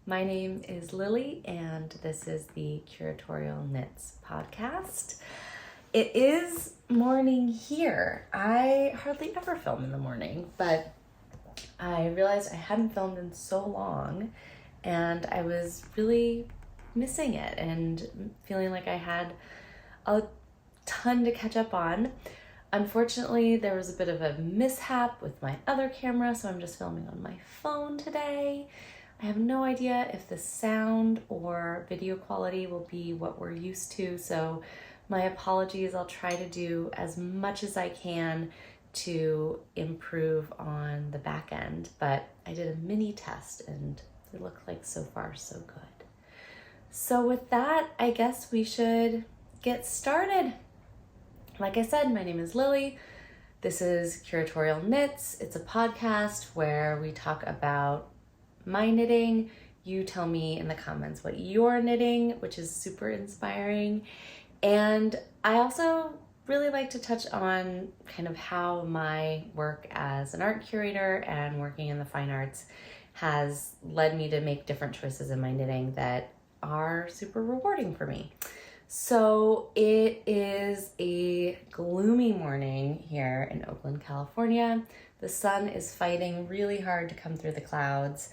My name is Lily, and this is the Curatorial Knits podcast. It is morning here. I hardly ever film in the morning, but I realized I hadn't filmed in so long, and I was really missing it and feeling like I had a ton to catch up on. Unfortunately, there was a bit of a mishap with my other camera, so I'm just filming on my phone today. I have no idea if the sound or video quality will be what we're used to, so my apologies. I'll try to do as much as I can to improve on the back end, but I did a mini test and it looked like so far so good. So with that, I guess we should get started. Like I said, my name is Lily. This is Curatorial Knits. It's a podcast where we talk about my knitting. You tell me in the comments what you're knitting, which is super inspiring. And I also really like to touch on kind of how my work as an art curator and working in the fine arts has led me to make different choices in my knitting that are super rewarding for me. So it is a gloomy morning here in Oakland, California. The sun is fighting really hard to come through the clouds.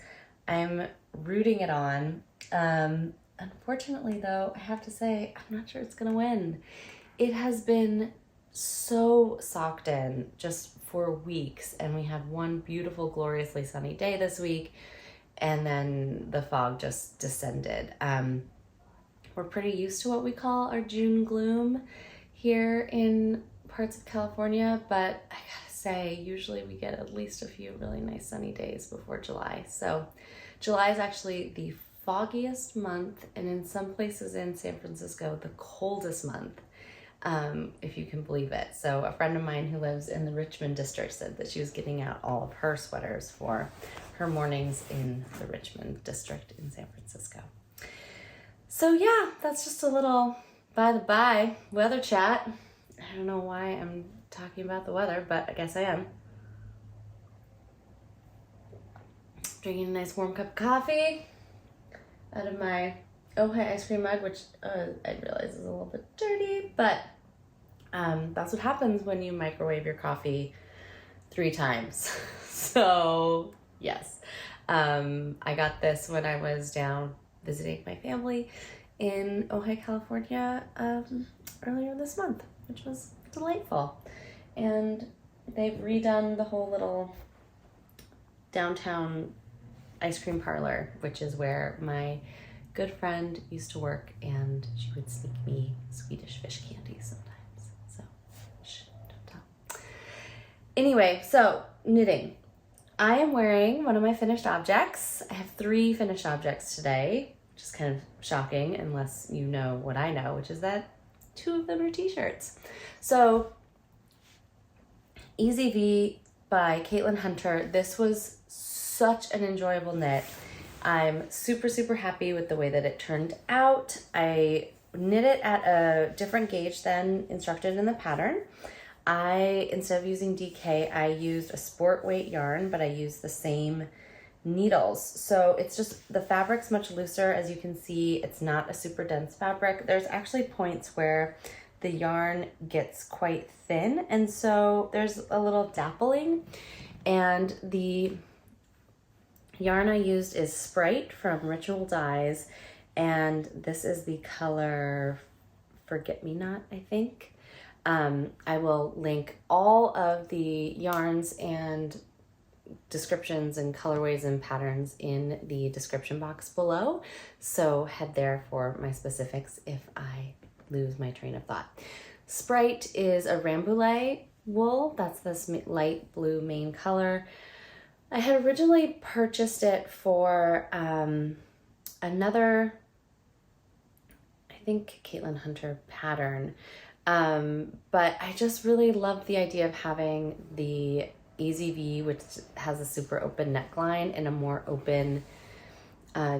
I'm rooting it on. Unfortunately though, I have to say, I'm not sure it's gonna win. It has been so socked in just for weeks, and we had one beautiful, gloriously sunny day this week, and then the fog just descended. We're pretty used to what we call our June gloom here in parts of California, but I gotta say, usually we get at least a few really nice sunny days before July. So July is actually the foggiest month, and in some places in San Francisco, the coldest month, if you can believe it. So a friend of mine who lives in the Richmond district said that she was getting out all of her sweaters for her mornings in the Richmond district in San Francisco. So yeah, that's just a little by the by weather chat. I don't know why I'm talking about the weather, but I guess I am. Drinking a nice warm cup of coffee out of my Ojai ice cream mug, which I realize is a little bit dirty, but that's what happens when you microwave your coffee 3 times. So yes, I got this when I was down visiting my family in Ojai, California earlier this month, which was delightful. And they've redone the whole little downtown ice cream parlor, which is where my good friend used to work, and she would sneak me Swedish fish candy sometimes. So, shh, don't tell. Anyway, so knitting. I am wearing one of my finished objects. I have 3 finished objects today, which is kind of shocking unless you know what I know, which is that 2 of them are t-shirts. So Easy V by Caitlin Hunter. This was such an enjoyable knit. I'm super, super happy with the way that it turned out. I knit it at a different gauge than instructed in the pattern. Instead of using DK, I used a sport weight yarn, but I used the same needles. So it's just, the fabric's much looser. As you can see, it's not a super dense fabric. There's actually points where the yarn gets quite thin, and so there's a little dappling. And the yarn I used is Sprite from Ritual Dyes, and this is the color Forget Me Not, I think. I will link all of the yarns and descriptions and colorways and patterns in the description box below, so head there for my specifics if I lose my train of thought. Sprite is a Rambouillet wool. That's this light blue main color. I had originally purchased it for another, I think, Caitlin Hunter pattern, but I just really loved the idea of having the Easy V, which has a super open neckline and a more open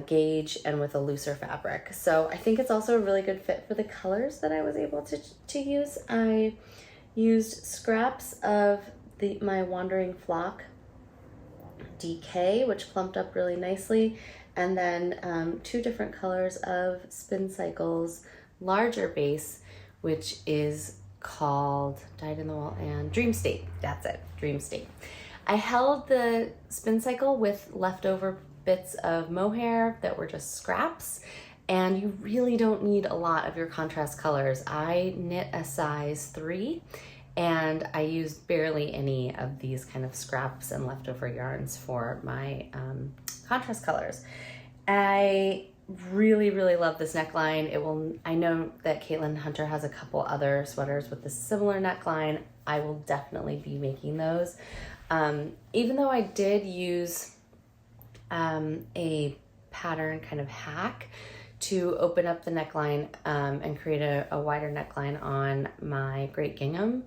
gauge and with a looser fabric. So I think it's also a really good fit for the colors that I was able to use. I used scraps of my Wandering Flock DK, which clumped up really nicely, and then 2 different colors of SpinCycle's larger base, which is called Dyed in the Wool and Dream State. That's it, Dream State. I held the SpinCycle with leftover bits of mohair that were just scraps, and you really don't need a lot of your contrast colors. I knit a size 3, and I used barely any of these kind of scraps and leftover yarns for my contrast colors. I really, really love this neckline. I know that Caitlin Hunter has a couple other sweaters with a similar neckline. I will definitely be making those. Even though I did use a pattern kind of hack to open up the neckline and create a wider neckline on my Great Gingham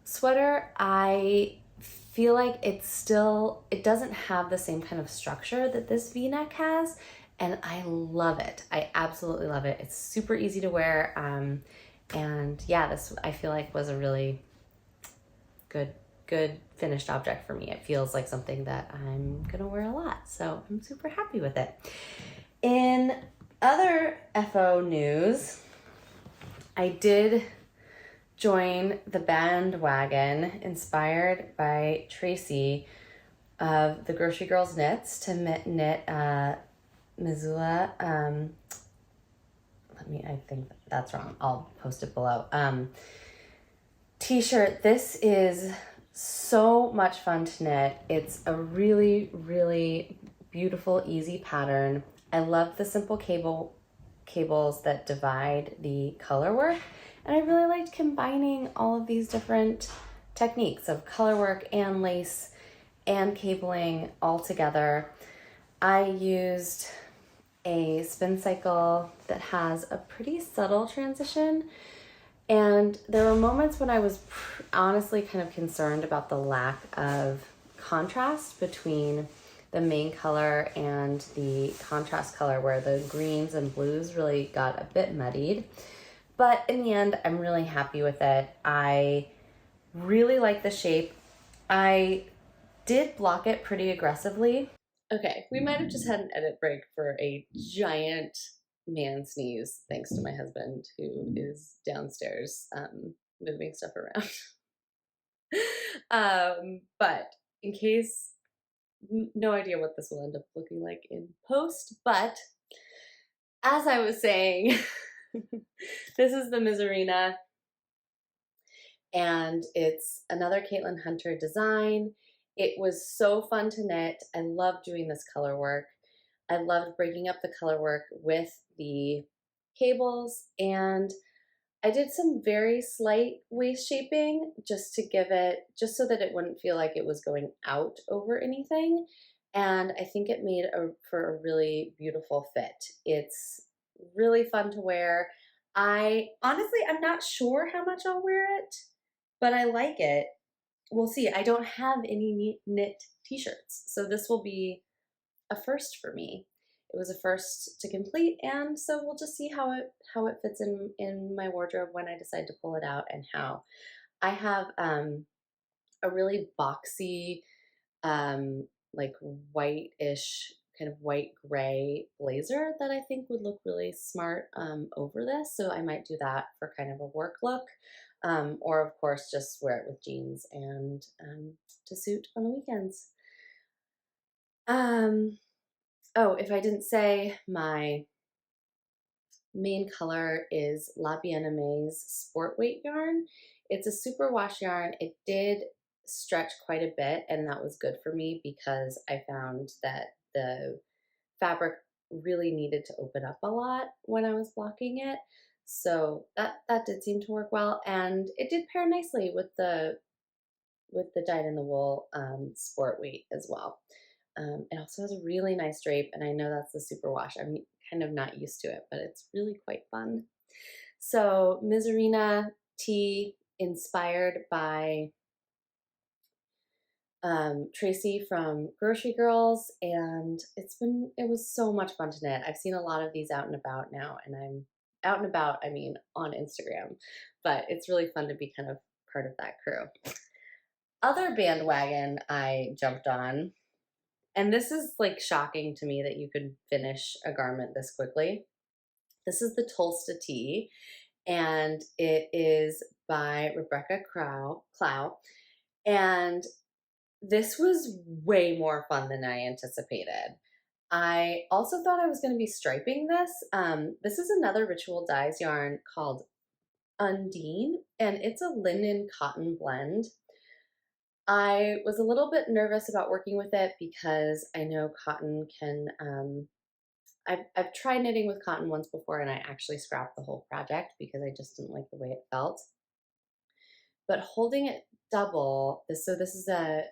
sweater, I feel like it doesn't have the same kind of structure that this V-neck has, and I love it. I absolutely love it. It's super easy to wear, and yeah, this I feel like was a really good finished object for me. It feels like something that I'm gonna wear a lot, so I'm super happy with it. In other FO news, I did join the bandwagon inspired by Tracy of the Grocery Girls Knits to knit Missoula. I think that's wrong. I'll post it below. T-shirt. This is so much fun to knit. It's a really, really beautiful, easy pattern. I love the simple cables that divide the color work. And I really liked combining all of these different techniques of color work and lace and cabling all together. I used a SpinCycle that has a pretty subtle transition, and there were moments when I was honestly kind of concerned about the lack of contrast between the main color and the contrast color, where the greens and blues really got a bit muddied. But in the end, I'm really happy with it. I really like the shape. I did block it pretty aggressively. Okay, we might have just had an edit break for a giant man sneeze, thanks to my husband, who is downstairs moving stuff around. But in case, no idea what this will end up looking like in post, but as I was saying, this is the Misserina, and it's another Caitlin Hunter design. It was so fun to knit. I loved doing this color work. I loved breaking up the color work with the cables, and I did some very slight waist shaping just so that it wouldn't feel like it was going out over anything. And I think it made for a really beautiful fit. It's really fun to wear. I'm not sure how much I'll wear it, but I like it. We'll see. I don't have any knit t-shirts, so this will be a first for me. It was a first to complete, and so we'll just see how it fits in my wardrobe when I decide to pull it out and how. I have a really boxy, like white-ish, kind of white gray blazer that I think would look really smart over this, so I might do that for kind of a work look. Or of course just wear it with jeans and to suit on the weekends. Oh, if I didn't say, my main color is La Bien-Aimé's Sport Weight yarn. It's a super wash yarn. It did stretch quite a bit, and that was good for me because I found that the fabric really needed to open up a lot when I was blocking it. So that did seem to work well, and it did pair nicely with the dyed in the wool sport weight as well. It also has a really nice drape, and I know that's the super wash. I'm kind of not used to it, but it's really quite fun. So Misurina tea, inspired by Tracy from Grocery Girls, and it was so much fun to knit. I've seen a lot of these out and about now, and I'm out and about, I mean on Instagram, but it's really fun to be kind of part of that crew. Other bandwagon I jumped on and this is like shocking to me that you could finish a garment this quickly. This is the Tolsta Tea, and it is by Rebecca Clow. And this was way more fun than I anticipated. I also thought I was going to be striping this. This is another Ritual Dyes yarn called Undine, and it's a linen cotton blend. I was a little bit nervous about working with it because I know cotton can, I've tried knitting with cotton once before and I actually scrapped the whole project because I just didn't like the way it felt. But holding it double, so this is a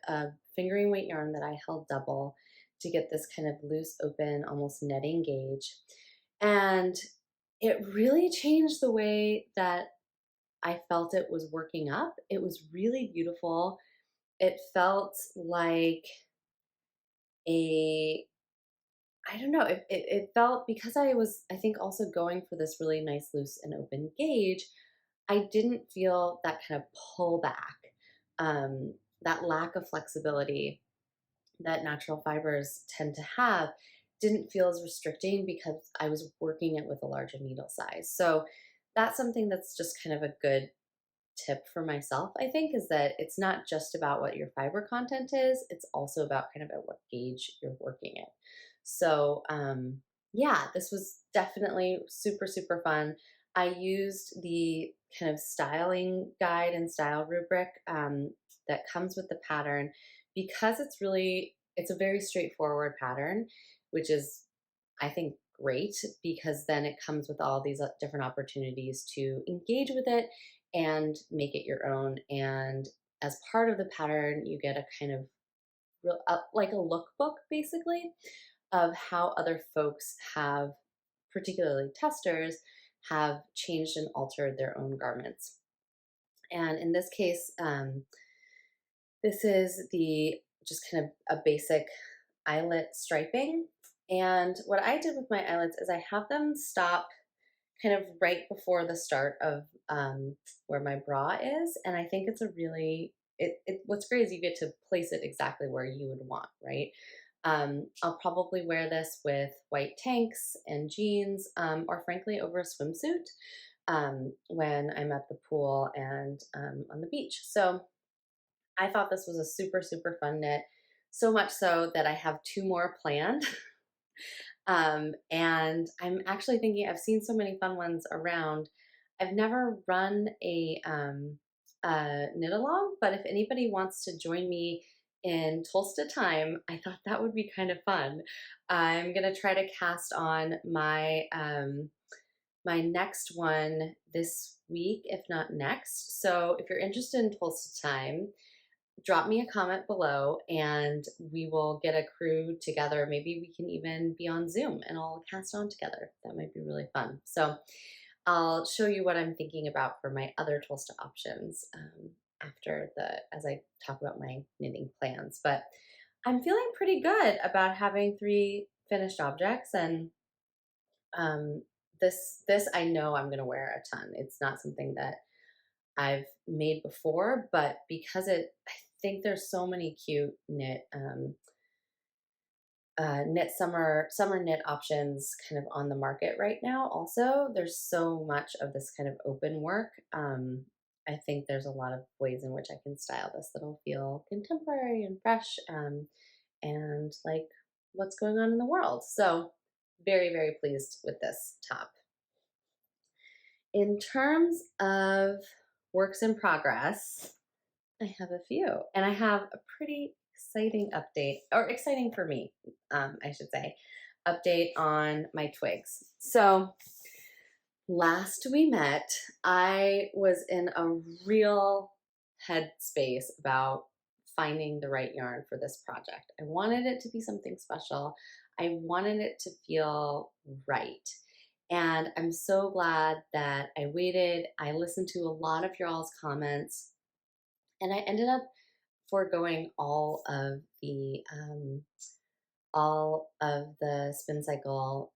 fingering weight yarn that I held double to get this kind of loose, open, almost netting gauge. And it really changed the way that I felt it was working up. It was really beautiful. It felt like I don't know, it felt, because I was, I think, also going for this really nice, loose, and open gauge, I didn't feel that kind of pullback, that lack of flexibility that natural fibers tend to have didn't feel as restricting because I was working it with a larger needle size. So that's something that's just kind of a good tip for myself, I think, is that it's not just about what your fiber content is, it's also about kind of at what gauge you're working it. So yeah, this was definitely super, super fun. I used the kind of styling guide and style rubric that comes with the pattern because it's a very straightforward pattern, which is, I think, great, because then it comes with all these different opportunities to engage with it and make it your own. And as part of the pattern, you get a kind of like a lookbook, basically, of how other folks have, particularly testers, have changed and altered their own garments. And in this case, this is the just kind of a basic eyelet striping. And what I did with my eyelets is I have them stop kind of right before the start of where my bra is. And I think it's a really, what's great is you get to place it exactly where you would want, right? I'll probably wear this with white tanks and jeans, or frankly over a swimsuit when I'm at the pool and on the beach. So I thought this was a super, super fun knit, so much so that I have 2 more planned. And I'm actually thinking, I've seen so many fun ones around. I've never run a knit along, but if anybody wants to join me in Tolsta time, I thought that would be kind of fun. I'm gonna try to cast on my my next one this week, if not next. So if you're interested in Tolsta time, drop me a comment below and we will get a crew together. Maybe we can even be on Zoom and all cast on together. That might be really fun. So I'll show you what I'm thinking about for my other Tolsta options as I talk about my knitting plans. But I'm feeling pretty good about having 3 finished objects, and this I know I'm going to wear a ton. It's not something that I've made before, but because I think there's so many cute knit summer knit options kind of on the market right now. Also, there's so much of this kind of open work. I think there's a lot of ways in which I can style this that'll feel contemporary and fresh, and like what's going on in the world. So very, very pleased with this top. In terms of works in progress, I have a few, and I have a pretty exciting update, or exciting for me, I should say, update on my twigs. So last we met, I was in a real headspace about finding the right yarn for this project. I wanted it to be something special. I wanted it to feel right. And I'm so glad that I waited. I listened to a lot of y'all's comments, and I ended up foregoing all of the SpinCycle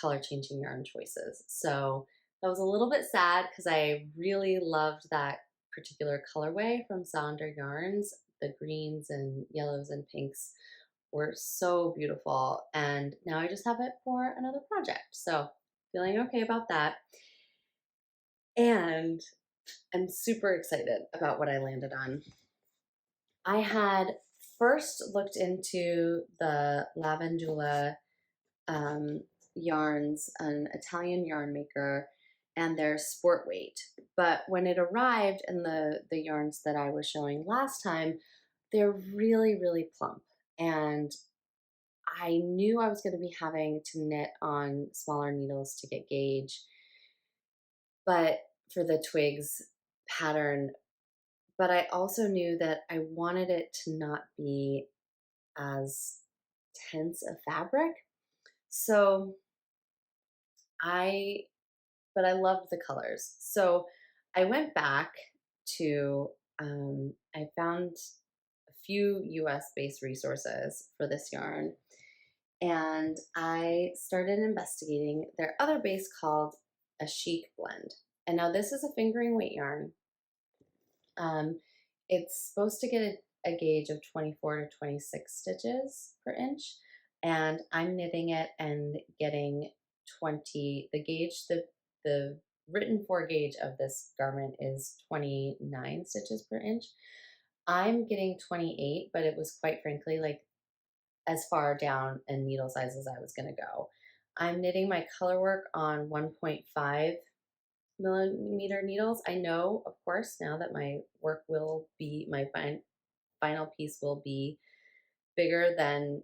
color changing yarn choices. So that was a little bit sad because I really loved that particular colorway from Lavender Yarns. The greens and yellows and pinks were so beautiful. And now I just have it for another project. So feeling okay about that. And I'm super excited about what I landed on. I had first looked into the Lavender Yarns, an Italian yarn maker, and their sport weight. But when it arrived and the yarns that I was showing last time, they're really, really plump. And I knew I was going to be having to knit on smaller needles to get gauge, but for the Twigs pattern, but I also knew that I wanted it to not be as tense a fabric. So but I loved the colors. So I went back to, I found a few US based resources for this yarn, and I started investigating their other base called a Chic Blend. And now this is a fingering weight yarn. It's supposed to get a gauge of 24 to 26 stitches per inch, and I'm knitting it and getting 20. The gauge, the written for gauge of this garment is 29 stitches per inch. I'm getting 28, but it was quite frankly like as far down in needle size as I was going to go. I'm knitting my color work on 1.5 millimeter needles. I know, of course, now that my work will be, my final piece will be bigger than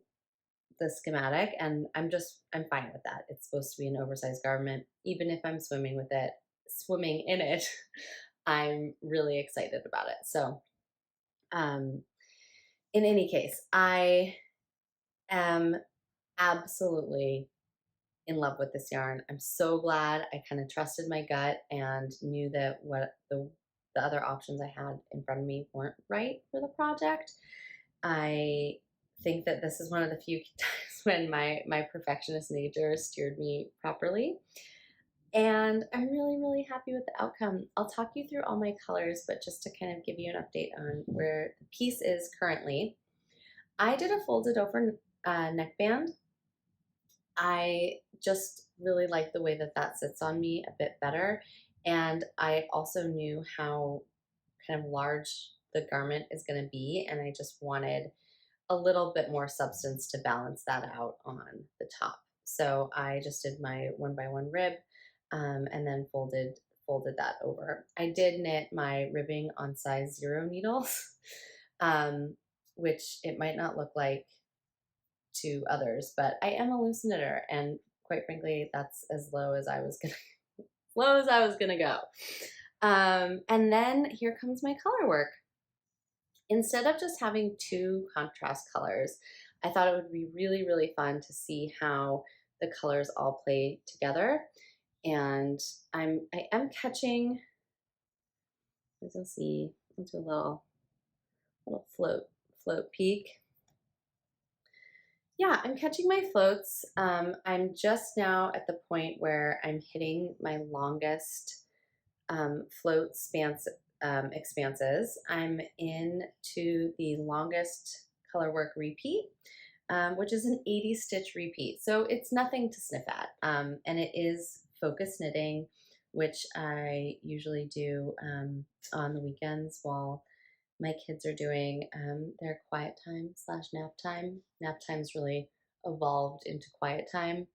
the schematic, and I'm fine with that. It's supposed to be an oversized garment. Even if I'm swimming in it, I'm really excited about it. So, in any case, I am absolutely in love with this yarn. I'm so glad I kind of trusted my gut and knew that what the other options I had in front of me weren't right for the project. I think that this is one of the few times when my perfectionist nature steered me properly. And I'm really, really happy with the outcome. I'll talk you through all my colors, but just to kind of give you an update on where the piece is currently. I did a folded over neckband. I just really like the way that that sits on me a bit better. And I also knew how kind of large the garment is going to be, and I just wanted a little bit more substance to balance that out on the top. So I just did my 1x1 rib and then folded that over. I did knit my ribbing on size 0 needles, which it might not look like to others, but I am a loose knitter, and quite frankly, that's as low as I was gonna go. And then here comes my color work. Instead of just having 2 contrast colors, I thought it would be really, really fun to see how the colors all play together. And I am catching, as you'll see, into a little float peak. Yeah, I'm catching my floats. I'm just now at the point where I'm hitting my longest float expanses. I'm into the longest color work repeat, which is an 80 stitch repeat. So it's nothing to sniff at. And it is focus knitting, which I usually do on the weekends while my kids are doing their quiet time / nap time. Nap time's really evolved into quiet time,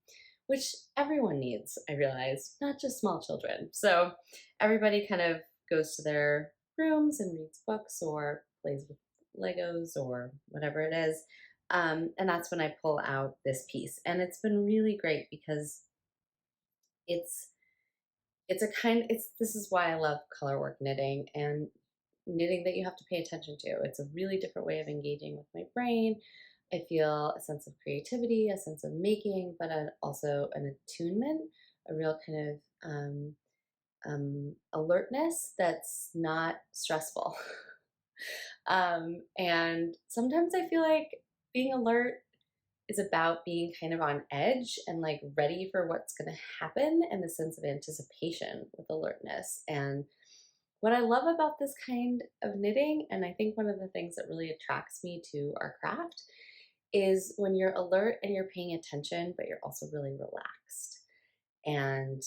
which everyone needs, I realized, not just small children. So everybody kind of goes to their rooms and reads books or plays with Legos or whatever it is. And that's when I pull out this piece. And it's been really great because this is why I love color work knitting and knitting that you have to pay attention to. It's a really different way of engaging with my brain. I feel a sense of creativity, a sense of making, but also an attunement, a real kind of alertness that's not stressful. And sometimes I feel like being alert is about being kind of on edge and like ready for what's going to happen, and the sense of anticipation with alertness. And what I love about this kind of knitting, and I think one of the things that really attracts me to our craft, is when you're alert and you're paying attention, but you're also really relaxed. And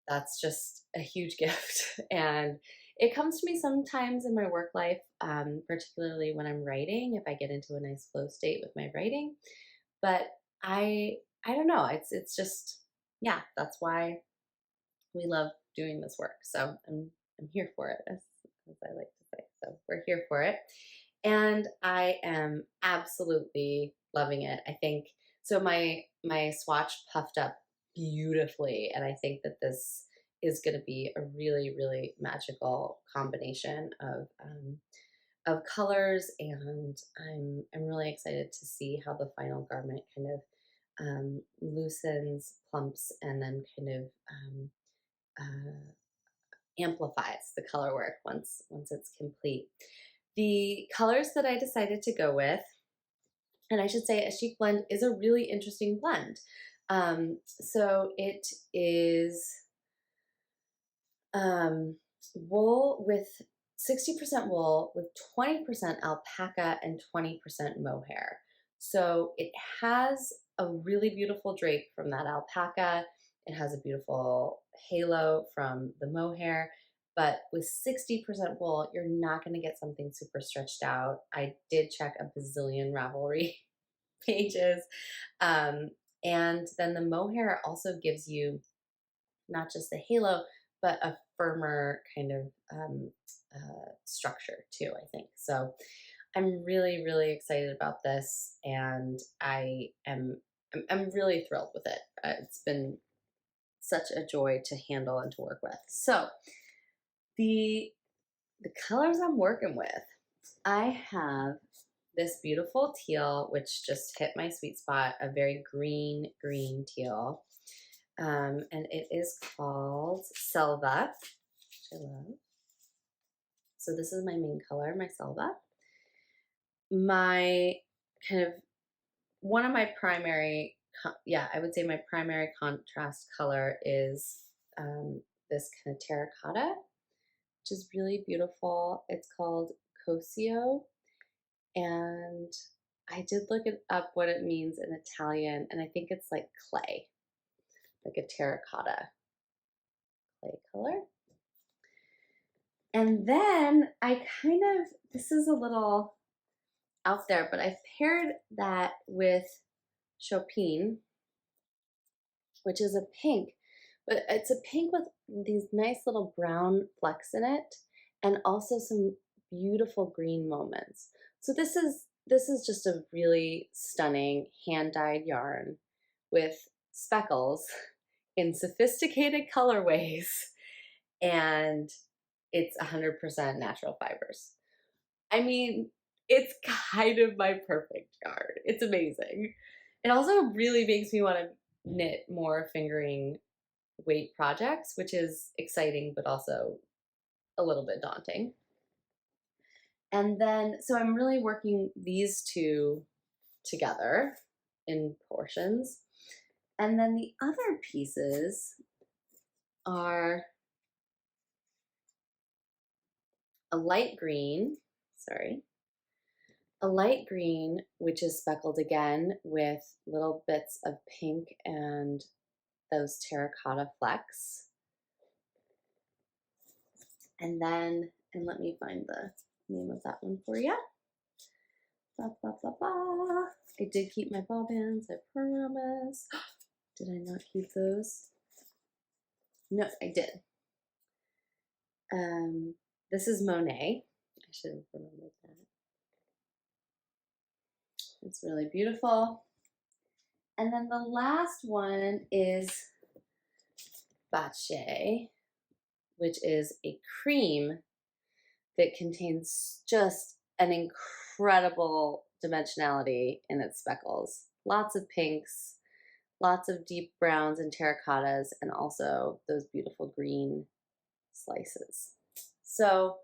that's just a huge gift. And it comes to me sometimes in my work life, particularly when I'm writing, if I get into a nice flow state with my writing. But I don't know. It's just, yeah, that's why we love doing this work. So I'm here for it, as I like to say. So we're here for it. And I am absolutely loving it. I think so. My swatch puffed up beautifully, and I think that this is going to be a really, really magical combination of colors, and I'm really excited to see how the final garment kind of loosens, plumps, and then kind of amplifies the color work once it's complete. The colors that I decided to go with, and I should say a Chic Blend is a really interesting blend. So it is wool with 60% wool with 20% alpaca and 20% mohair. So it has a really beautiful drape from that alpaca. It has a beautiful halo from the mohair. But with 60% wool, you're not going to get something super stretched out. I did check a bazillion Ravelry pages. And then the mohair also gives you not just the halo, but a firmer kind of structure too, I think. So I'm really, really excited about this, and I'm really thrilled with it. It's been such a joy to handle and to work with. So the colors I'm working with, I have this beautiful teal, which just hit my sweet spot, a very green teal. And it is called Selva, which I love. So this is my main color, my Selva. My kind of, one of my primary, I would say my primary contrast color is this kind of terracotta, which is really beautiful. It's called Cosio, and I did look it up what it means in Italian, and I think it's like clay, like a terracotta clay color. And then I kind of, this is a little out there, but I've paired that with Chopin, which is a pink, but it's a pink with these nice little brown flecks in it, and also some beautiful green moments. So this is just a really stunning hand-dyed yarn with speckles in sophisticated colorways, and it's 100% natural fibers. I mean, it's kind of my perfect yarn. It's amazing. It also really makes me want to knit more fingering weight projects, which is exciting, but also a little bit daunting. And then, so I'm really working these two together in portions. And then the other pieces are a light green, which is speckled again with little bits of pink and those terracotta flecks. And then, and let me find the name of that one for you. Ba, ba, ba, ba. I did keep my ball bands, I promise. Did I not keep those? No, I did. This is Monet. I should have remembered that. It's really beautiful. And then the last one is Bache, which is a cream that contains just an incredible dimensionality in its speckles. Lots of pinks, lots of deep browns and terracottas, and also those beautiful green slices. So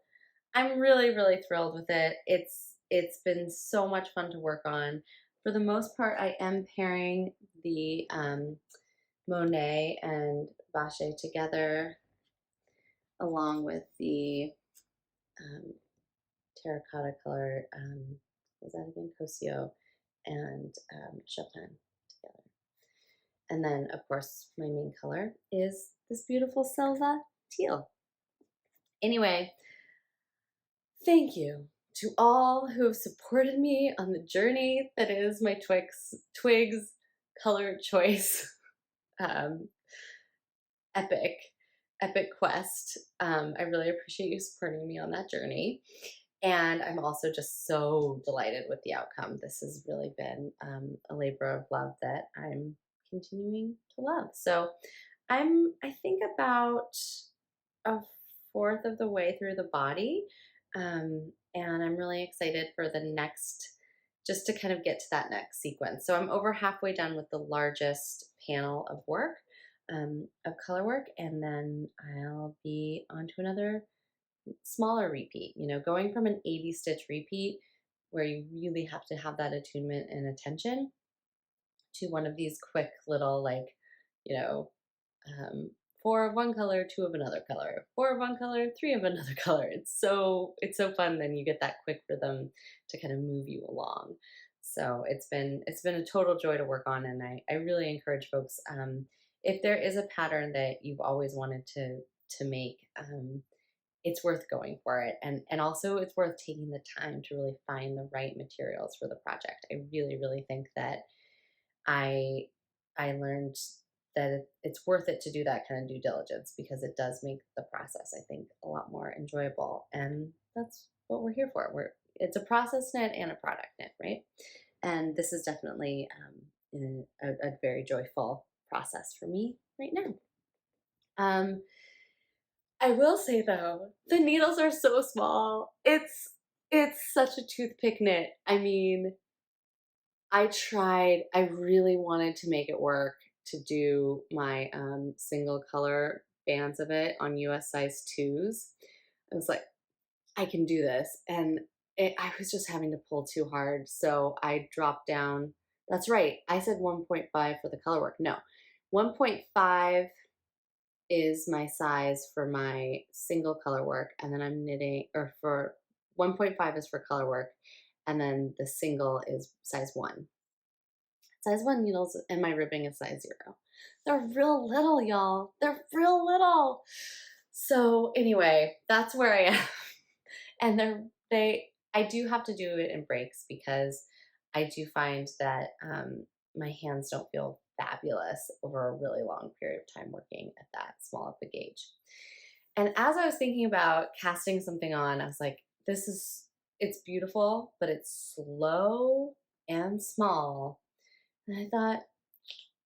I'm really, really thrilled with it. It's been so much fun to work on. For the most part, I am pairing the Monet and Bache together, along with the terracotta color, what was that again? Cosio, and Chopin together. And then, of course, my main color is this beautiful Selva teal. Anyway, thank you to all who have supported me on the journey that is my Twigs color choice epic quest. I really appreciate you supporting me on that journey. And I'm also just so delighted with the outcome. This has really been a labor of love that I'm continuing to love. So I think about a fourth of the way through the body. And I'm really excited for the next, just to kind of get to that next sequence. So I'm over halfway done with the largest panel of work, of color work, and then I'll be on to another smaller repeat, you know, going from an 80 stitch repeat where you really have to have that attunement and attention to one of these quick little, like, you know, 4 of one color, 2 of another color, 4 of one color, 3 of another color. It's so fun. Then you get that quick rhythm to kind of move you along. So it's been a total joy to work on, and I really encourage folks, if there is a pattern that you've always wanted to make, it's worth going for it. And also it's worth taking the time to really find the right materials for the project. I really think that I learned that it's worth it to do that kind of due diligence, because it does make the process, I think, a lot more enjoyable. And that's what we're here for. It's a process knit and a product knit, right? And this is definitely a very joyful process for me right now. I will say though, the needles are so small. It's such a toothpick knit. I mean, I really wanted to make it work to do my single color bands of it on US size 2s. I was like, I can do this. And I was just having to pull too hard. So I dropped down. That's right. I said 1.5 for the color work. No, 1.5 is my size for my single color work, and then I'm knitting, or for 1.5 is for color work, and then the single is size 1. Size 1 needles, and my ribbing is size 0. They're real little, y'all. They're real little. So anyway, that's where I am. And I do have to do it in breaks, because I do find that my hands don't feel fabulous over a really long period of time working at that small of a gauge. And as I was thinking about casting something on, I was like, it's beautiful, but it's slow and small. And I thought,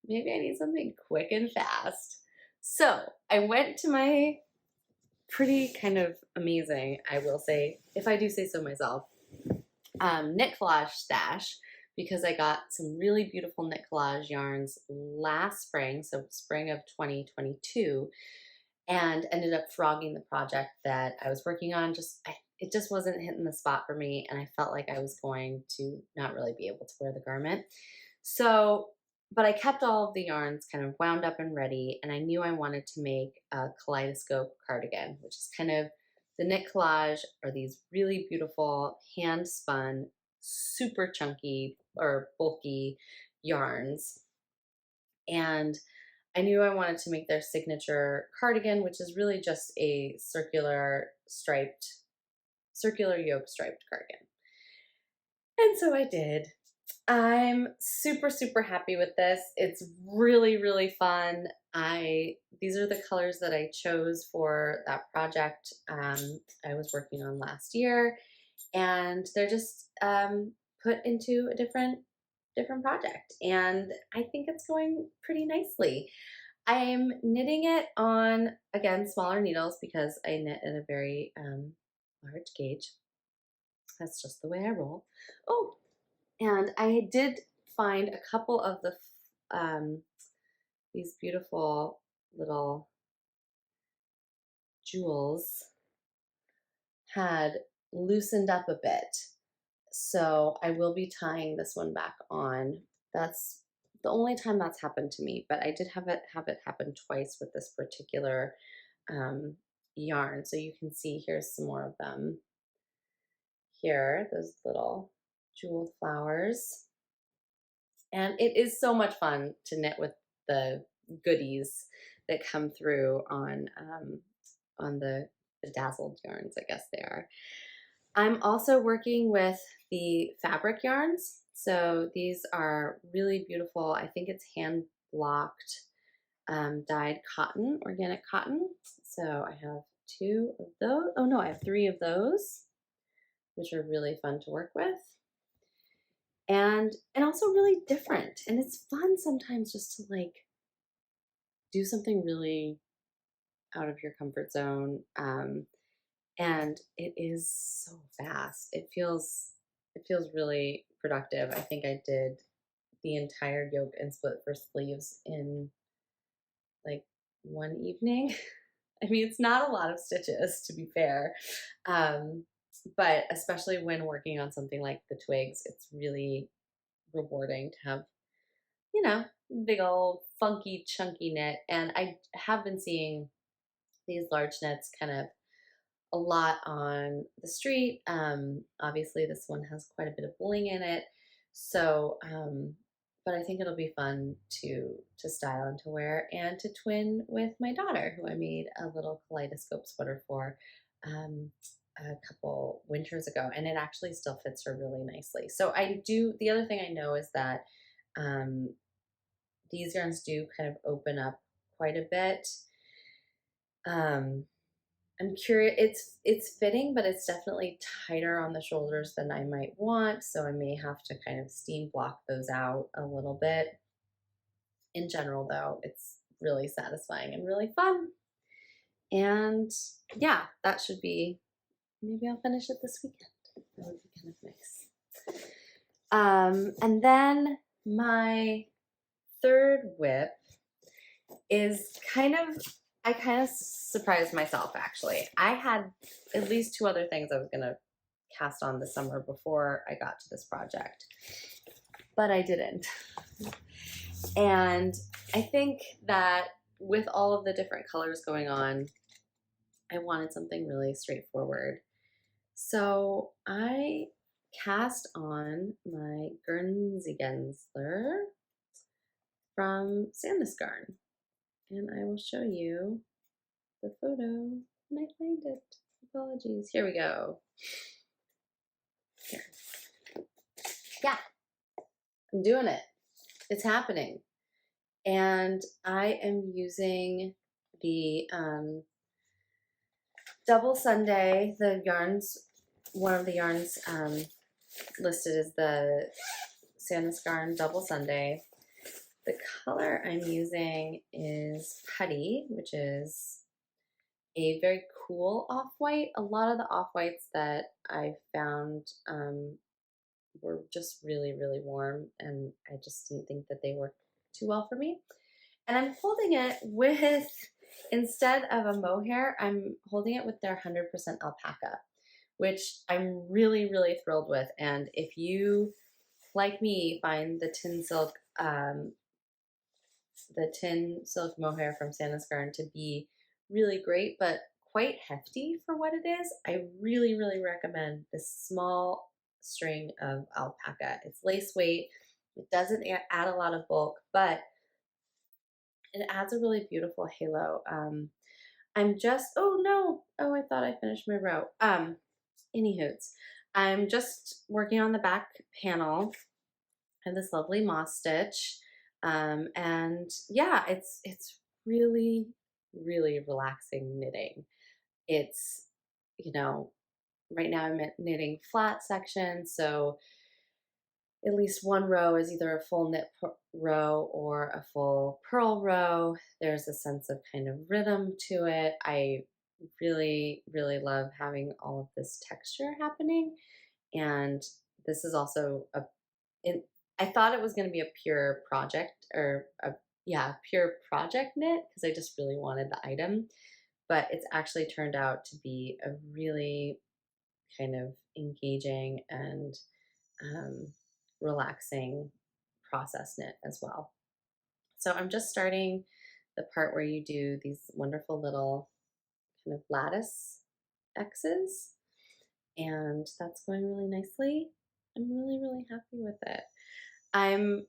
maybe I need something quick and fast. So I went to my pretty kind of amazing, I will say, if I do say so myself, knit collage stash, because I got some really beautiful knit collage yarns last spring, so spring of 2022, and ended up frogging the project that I was working on. It just wasn't hitting the spot for me, and I felt like I was going to not really be able to wear the garment. So, but I kept all of the yarns kind of wound up and ready, and I knew I wanted to make a Kaleidoscope Cardigan, which is kind of the knit collage, are these really beautiful hand spun, super chunky or bulky yarns. And I knew I wanted to make their signature cardigan, which is really just a circular yoke striped cardigan. And so I did. I'm super happy with this. It's really fun. These are the colors that I chose for that project I was working on last year, and they're just put into a different project, and I think it's going pretty nicely. I'm knitting it on, again, smaller needles, because I knit at a very large gauge. That's just the way I roll. Oh, and I did find a couple of the these beautiful little jewels had loosened up a bit. So I will be tying this one back on. That's the only time that's happened to me, but I did have it happen twice with this particular yarn. So you can see, here's some more of them. Here, those little jeweled flowers. And it is so much fun to knit with the goodies that come through on the bedazzled yarns, I guess they are. I'm also working with the fabric yarns. So these are really beautiful. I think it's hand blocked dyed cotton, organic cotton. So I have 2 of those. Oh no, I have 3 of those, which are really fun to work with. And also really different. And it's fun sometimes just to like do something really out of your comfort zone. And it is so fast. It feels really productive. I think I did the entire yoke and split for sleeves in like one evening. I mean, it's not a lot of stitches, to be fair. But especially when working on something like the Twigs, it's really rewarding to have, you know, big old funky chunky knit. And I have been seeing these large knits kind of a lot on the street. Obviously this one has quite a bit of bling in it. So, but I think it'll be fun to style and to wear and to twin with my daughter, who I made a little kaleidoscope sweater for a couple winters ago, and it actually still fits her really nicely. So the other thing I know is that these yarns do kind of open up quite a bit. I'm curious, it's fitting, but it's definitely tighter on the shoulders than I might want, so I may have to kind of steam block those out a little bit. In general, though, it's really satisfying and really fun. And yeah, that should be, maybe I'll finish it this weekend. That would be kind of nice. And then my third whip is I kind of surprised myself, actually. I had at least 2 other things I was going to cast on this summer before I got to this project, but I didn't. And I think that with all of the different colors going on, I wanted something really straightforward. So I cast on my Guernsey Gensler from Sandnes Garn. And I will show you the photo when I find it. Apologies. Here we go. Here. Yeah, I'm doing it. It's happening. And I am using the Double Sunday. The yarns, one of the yarns listed as the Sandnes Garn Double Sunday. The color I'm using is Putty, which is a very cool off-white. A lot of the off-whites that I found were just really, really warm, and I just didn't think that they worked too well for me. And I'm holding it with, instead of a mohair, I'm holding it with their 100% alpaca, which I'm really, really thrilled with. And if you, like me, find the tin silk mohair from Sandnes Garn to be really great, but quite hefty for what it is, I really, really recommend this small string of alpaca. It's lace weight. It doesn't add a lot of bulk, but it adds a really beautiful halo. I'm just, oh no, oh, I thought I finished my row. Anywhoots, I'm just working on the back panel. I have this lovely moss stitch. And yeah, it's really, really relaxing knitting. It's, you know, right now I'm knitting flat section, so at least one row is either a full knit row or a full purl row. There's a sense of kind of rhythm to it. I really, really love having all of this texture happening. And this is also I thought it was going to be a pure project, or pure project knit, because I just really wanted the item, but it's actually turned out to be a really kind of engaging and relaxing process knit as well. So I'm just starting the part where you do these wonderful little kind of lattice X's, and that's going really nicely. I'm really, really happy with it. I'm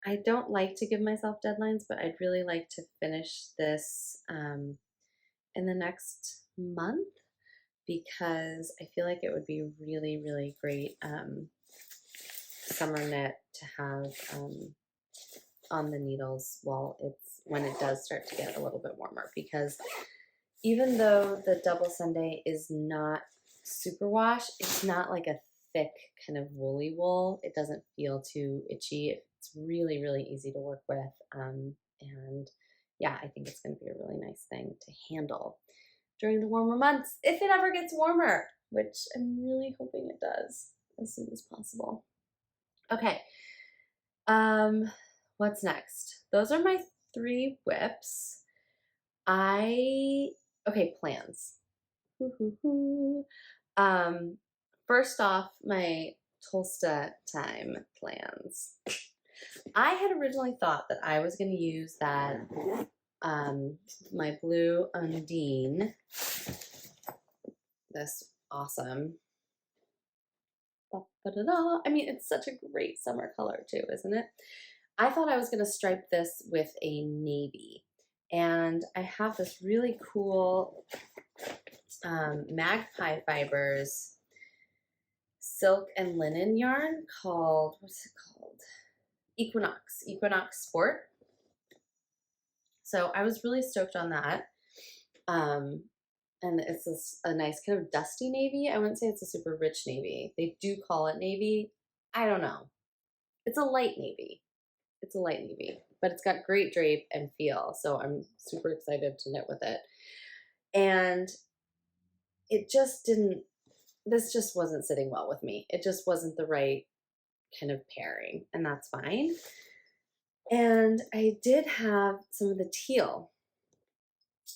I don't like to give myself deadlines, but I'd really like to finish this in the next month, because I feel like it would be really, really great summer knit to have on the needles when it does start to get a little bit warmer, because even though the double Sunday is not super wash, it's not like a thick kind of woolly wool. It doesn't feel too itchy. It's really, really easy to work with. And yeah, I think it's going to be a really nice thing to handle during the warmer months, if it ever gets warmer, which I'm really hoping it does as soon as possible. Okay. What's next? Those are my 3 whips. Okay, plans. First off, my Tolsta time plans. I had originally thought that I was going to use that, my blue Undine, this awesome, I mean, it's such a great summer color too, isn't it? I thought I was going to stripe this with a navy, and I have this really cool Magpie Fibers silk and linen yarn called, what's it called? Equinox Sport. So I was really stoked on that. And it's a nice kind of dusty navy. I wouldn't say it's a super rich navy. They do call it navy. I don't know. It's a light navy. It's a light navy, but it's got great drape and feel. So I'm super excited to knit with it. And it just didn't, this just wasn't sitting well with me. It just wasn't the right kind of pairing, and that's fine. And I did have some of the teal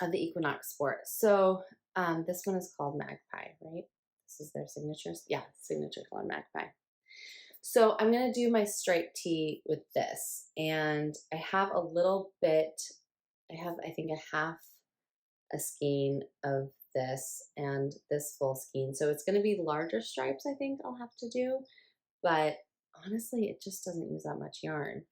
of the Equinox Sport. So this one is called Magpie, right? This is their signature. Yeah, signature color Magpie. So I'm going to do my striped tee with this. And I have a little bit, I think a half a skein of this and this full skein. So it's going to be larger stripes, I think I'll have to do. But honestly, it just doesn't use that much yarn.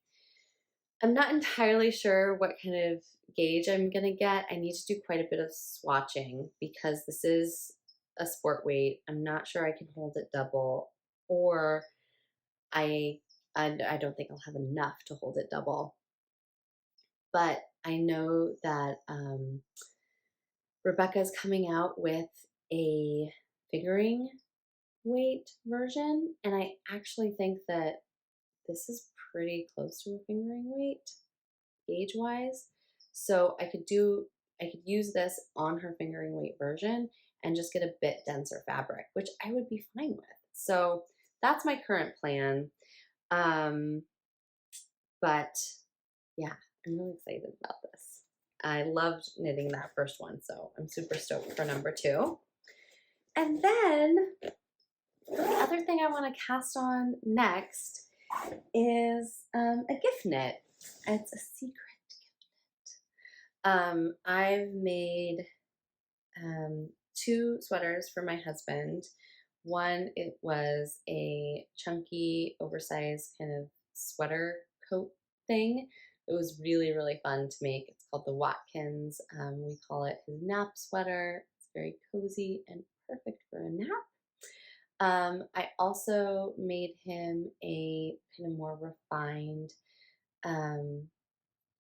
I'm not entirely sure what kind of gauge I'm going to get. I need to do quite a bit of swatching because this is a sport weight. I'm not sure I can hold it double, or I don't think I'll have enough to hold it double. But I know that Rebecca is coming out with a fingering weight version, and I actually think that this is pretty close to a fingering weight gauge wise. So I could use this on her fingering weight version and just get a bit denser fabric, which I would be fine with. So that's my current plan. But yeah, I'm really excited about this. I loved knitting that first one, so I'm super stoked for number 2. And then the other thing I want to cast on next is a gift knit. It's a secret gift knit. I've made 2 sweaters for my husband. One, it was a chunky, oversized kind of sweater coat thing. It was really, really fun to make. It's called the Watkins. We call it his nap sweater. It's very cozy and perfect for a nap. I also made him a kind of more refined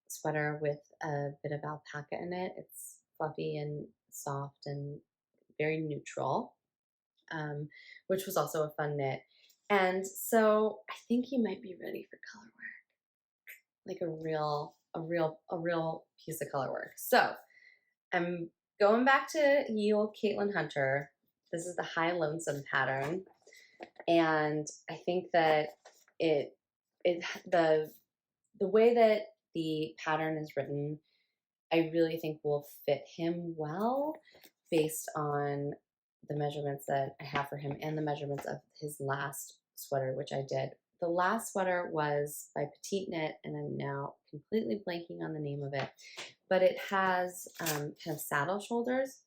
sweater with a bit of alpaca in it. It's fluffy and soft and very neutral, which was also a fun knit. And so I think he might be ready for color work, like a real piece of color work. So I'm going back to ye old Caitlin Hunter. This is the High Lonesome pattern, and I think that the way that the pattern is written, I really think will fit him well based on the measurements that I have for him and the measurements of his last sweater, which I did. The last sweater was by Petite Knit, and I'm now completely blanking on the name of it, but it has kind of saddle shoulders,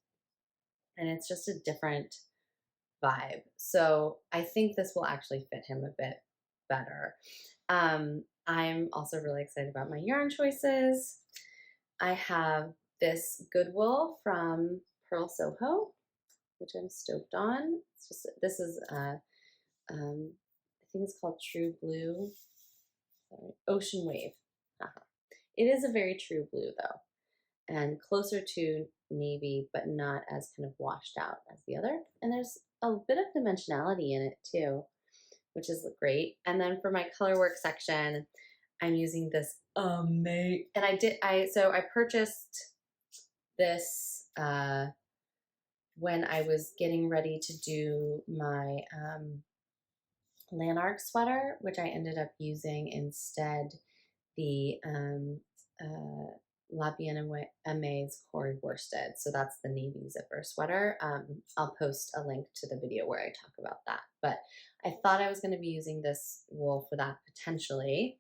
and it's just a different vibe. So I think this will actually fit him a bit better. I'm also really excited about my yarn choices. I have this Goodwill from Pearl Soho, which I'm stoked on. It's just, this is I think it's called True Blue, sorry, Ocean Wave. It is a very true blue though, and closer to navy, but not as kind of washed out as the other. And there's a bit of dimensionality in it too, which is great. And then for my color work section, I'm using this Aimee, and I purchased this when I was getting ready to do my Lanark sweater, which I ended up using instead the La Bien Aimé's Corey Worsted. So that's the navy zipper sweater. I'll post a link to the video where I talk about that. But I thought I was going to be using this wool for that potentially.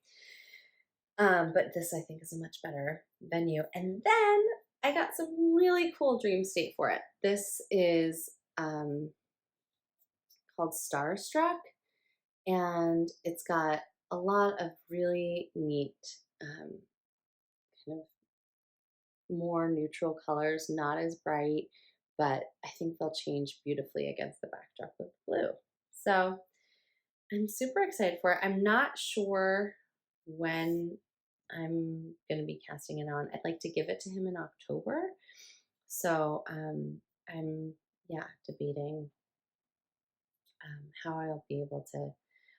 But this I think is a much better venue. And then I got some really cool Dream State for it. This is called Starstruck, and it's got a lot of really neat kind of more neutral colors, not as bright, but I think they'll change beautifully against the backdrop of blue. So I'm super excited for it. I'm not sure when I'm going to be casting it on. I'd like to give it to him in October. So I'm, yeah, debating how I'll be able to.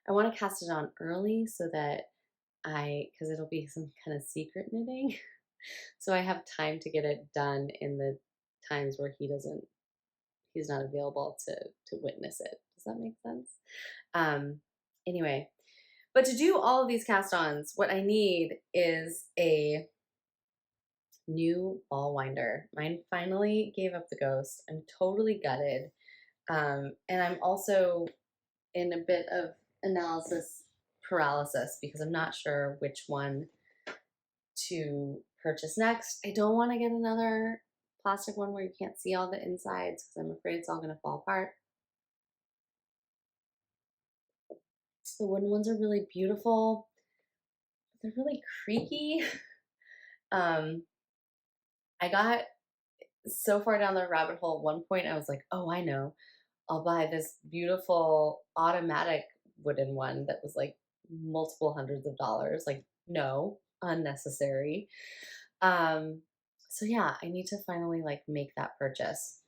I want to cast it on early so that because it'll be some kind of secret knitting. So I have time to get it done in the times where he's not available to witness it. Does that make sense? Anyway, but to do all of these cast-ons, what I need is a new ball winder. Mine finally gave up the ghost. I'm totally gutted. And I'm also in a bit of analysis paralysis because I'm not sure which one to purchase next. I don't want to get another plastic one where you can't see all the insides because I'm afraid it's all going to fall apart. The wooden ones are really beautiful. They're really creaky. I got so far down the rabbit hole at one point, I was like, oh, I know. I'll buy this beautiful automatic wooden one that was like multiple hundreds of dollars. Like, no, unnecessary. So yeah, I need to finally like make that purchase.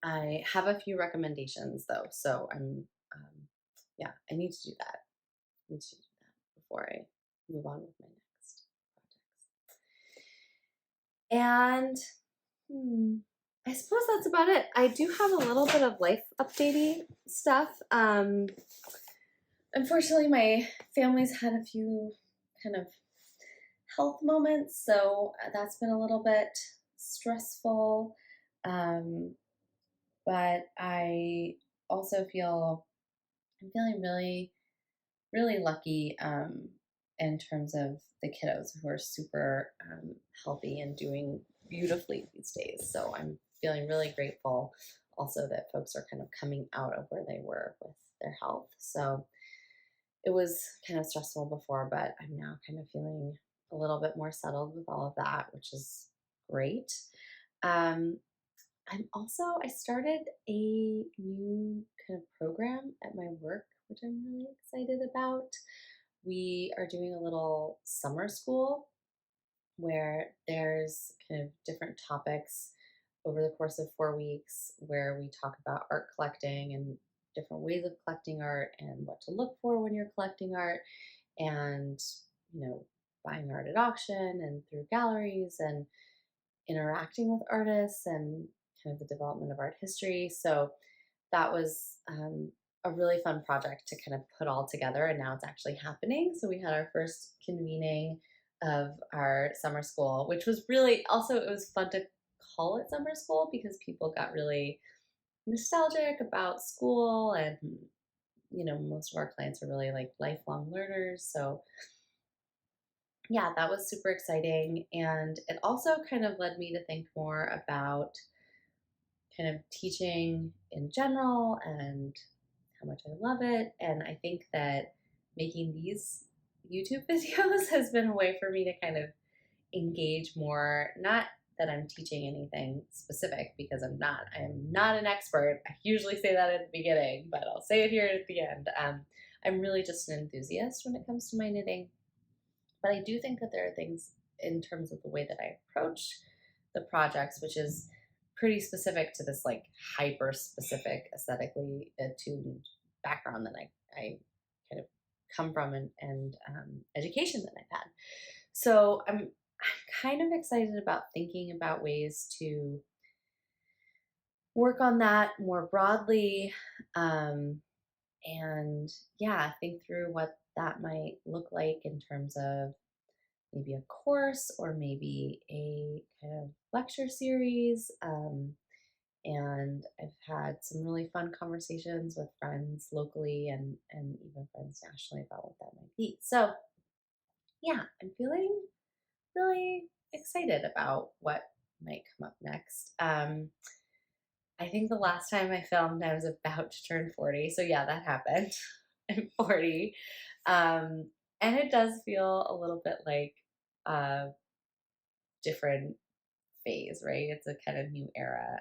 I have a few recommendations though, so yeah, I need to do that. I need to do that before I move on with my next projects. And I suppose that's about it. I do have a little bit of life updating stuff. Unfortunately, my family's had a few kind of health moments, so that's been a little bit stressful. But I also I'm feeling really, really lucky in terms of the kiddos who are super healthy and doing beautifully these days. So I'm feeling really grateful also that folks are kind of coming out of where they were with their health. So it was kind of stressful before, but I'm now kind of feeling a little bit more settled with all of that, which is great. I started a new kind of program at my work, which I'm really excited about. We are doing a little summer school where there's kind of different topics over the course of 4 weeks where we talk about art collecting and different ways of collecting art and what to look for when you're collecting art and, buying art at auction and through galleries and interacting with artists and kind of the development of art history. So that was a really fun project to kind of put all together, and now it's actually happening. So we had our first convening of our summer school, which was really also, it was fun to call it summer school because people got really nostalgic about school, and most of our clients are really like lifelong learners. So yeah, that was super exciting. And it also kind of led me to think more about kind of teaching in general and how much I love it. And I think that making these YouTube videos has been a way for me to kind of engage more. Not that I'm teaching anything specific, because I'm not. I am not an expert. I usually say that at the beginning, but I'll say it here at the end. I'm really just an enthusiast when it comes to my knitting. But I do think that there are things in terms of the way that I approach the projects, which is pretty specific to this like hyper specific aesthetically attuned background that I kind of come from, and education that I've had. So I'm kind of excited about thinking about ways to work on that more broadly, and yeah, think through what that might look like in terms of maybe a course or maybe a kind of lecture series. And I've had some really fun conversations with friends locally and even friends nationally about what that might be. So yeah, I'm feeling really excited about what might come up next. I think the last time I filmed, I was about to turn 40. So yeah, that happened. I'm 40. And it does feel a little bit like a different phase, right? It's a kind of new era.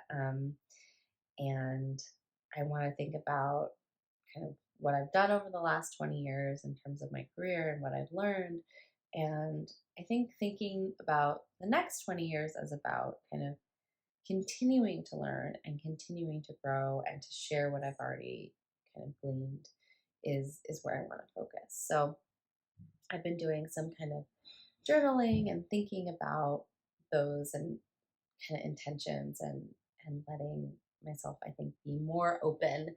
And I want to think about kind of what I've done over the last 20 years in terms of my career and what I've learned. And I think thinking about the next 20 years as about kind of continuing to learn and continuing to grow and to share what I've already kind of gleaned is where I want to focus. So I've been doing some kind of journaling and thinking about those and kind of intentions, and letting myself, I think, be more open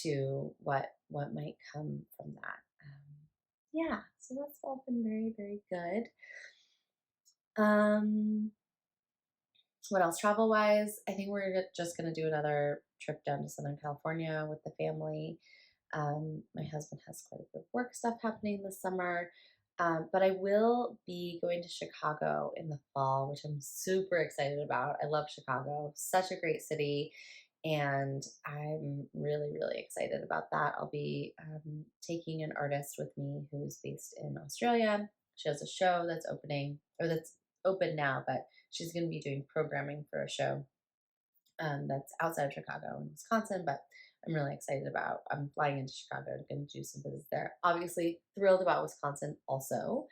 to what might come from that. Yeah, so that's all been very, very good. What else? Travel wise, I think we're just going to do another trip down to Southern California with the family. My husband has quite a bit of work stuff happening this summer. But I will be going to Chicago in the fall, which I'm super excited about. I love Chicago, such a great city, and I'm really, really excited about that. I'll be taking an artist with me who's based in Australia. She has a show that's opening, or that's open now, but she's going to be doing programming for a show that's outside of Chicago in Wisconsin, but I'm really excited about. I'm flying into Chicago and going to do some visits there. Obviously, thrilled about Wisconsin also,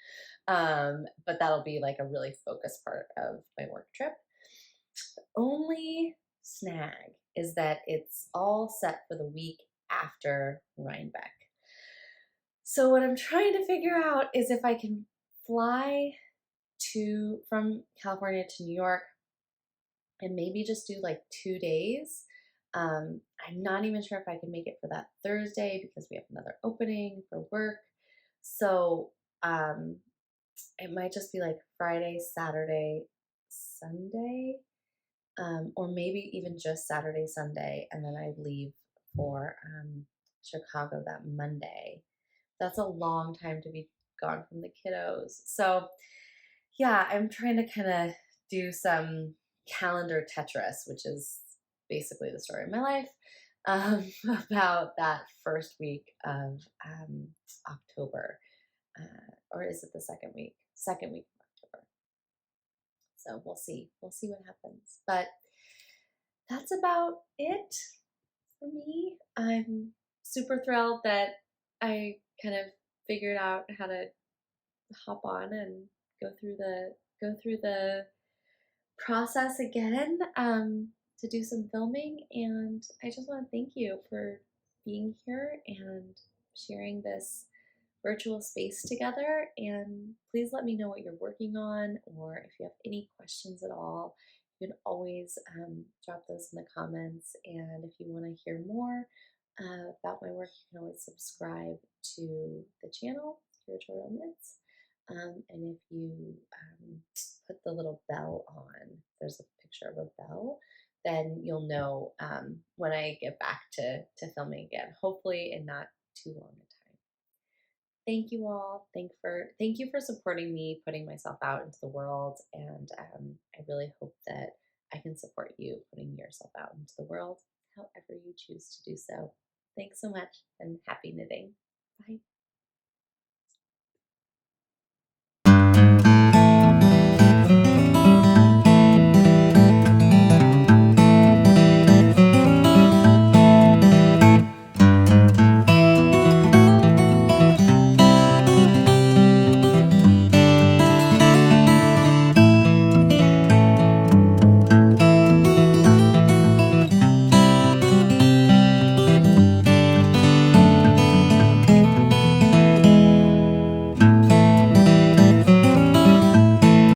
but that'll be like a really focused part of my work trip. The only snag is that it's all set for the week after Rhinebeck. So what I'm trying to figure out is if I can fly from California to New York and maybe just do like 2 days. I'm not even sure if I can make it for that Thursday because we have another opening for work. So it might just be like Friday, Saturday, Sunday, or maybe even just Saturday, Sunday, and then I leave for Chicago that Monday. That's a long time to be gone from the kiddos. So yeah, I'm trying to kind of do some calendar Tetris, which is basically the story of my life, about that first week of October. Or is it the second week? Second week of October. So we'll see. We'll see what happens. But that's about it for me. I'm super thrilled that I kind of figured out how to hop on and go through the process again, to do some filming, and I just want to thank you for being here and sharing this virtual space together. And please let me know what you're working on, or if you have any questions at all. You can always drop those in the comments, and if you want to hear more about my work, you can always subscribe to the channel, Curatorial Knits. And if you put the little bell on, there's a picture of a bell, then you'll know when I get back to filming again, hopefully in not too long a time. Thank you all. Thank you for supporting me, putting myself out into the world, and I really hope that I can support you putting yourself out into the world, however you choose to do so. Thanks so much, and happy knitting. Bye.